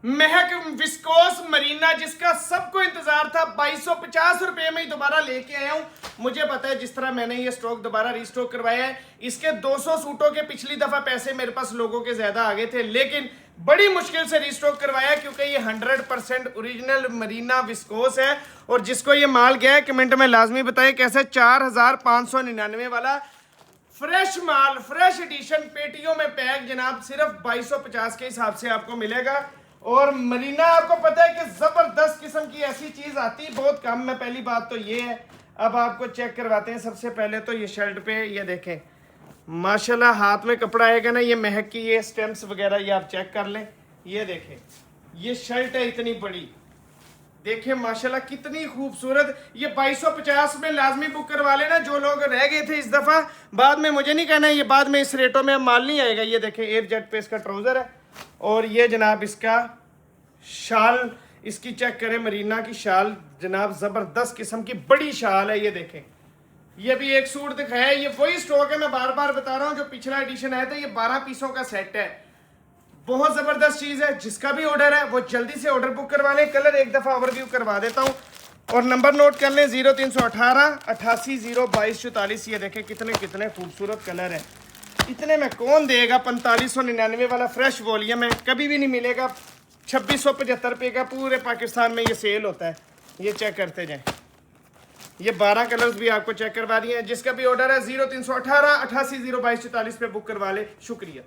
महक viscous Marina, जिसका सबको इंतजार था, 2250 रुपए में ही दोबारा लेके आया हूं। मुझे पता है जिस तरह मैंने ये स्टॉक दोबारा रीस्टॉक करवाया है, इसके 200 सूटों के पिछली दफा पैसे मेरे पास लोगों के ज्यादा आ गए थे, लेकिन बड़ी मुश्किल से रीस्टॉक करवाया क्योंकि ये 100% ओरिजिनल मरीना विस्कोस है। और जिसको ये माल गया है कमेंट में लाजमी बताए कैसे। 4599 वाला फ्रेश माल, फ्रेश एडिशन, पेटियों में पैक जनाब, सिर्फ 2250 के हिसाब से आपको मिलेगा। और मरीना आपको पता है कि जबरदस्त किस्म की ऐसी चीज आती बहुत कम में। पहली बात तो ये है, अब आपको चेक करवाते हैं। सबसे पहले तो ये शर्ट पे ये देखें माशाल्लाह, हाथ में कपड़ा आएगा ना, ये महक की ये स्टेम्प्स वगैरह ये आप चेक कर लें। ये देखें ये शर्ट है इतनी बड़ी, देखें माशाल्लाह कितनी खूबसूरत। ये 2250 में लाजमी बुक करवा लेना जो लोग रह गए थे इस दफा। बाद में मुझे नहीं कहना ये बाद में इस रेटों में माल नहीं आएगा। ये देखें एयर जेट पे इसका ट्राउजर है और ये जनाब इसका शाल, इसकी चेक करें मरीना की शाल जनाब, जबरदस्त किस्म की बड़ी शाल है। ये देखें ये भी एक सूट दिखाया है, ये वही स्टॉक है, मैं बार बार बता रहा हूं जो पिछला एडिशन आया था। ये 12 पीसों का सेट है, बहुत जबरदस्त चीज है। जिसका भी ऑर्डर है वो जल्दी से ऑर्डर बुक करवा लें। कलर एक दफा ओवरव्यू करवा देता हूं और नंबर नोट कर लें 0318 88 ये देखें कितने कितने खूबसूरत कलर है। इतने में कौन देगा? 4599 वाला फ्रेश वॉल्यूम है, कभी भी नहीं मिलेगा। 2675 रुपये का पूरे पाकिस्तान में ये सेल होता है। ये चेक करते जाएं, ये 12 कलर्स भी आपको चेक करवा दिए हैं। जिसका भी ऑर्डर है 0318 88 पे बुक करवा ले। शुक्रिया।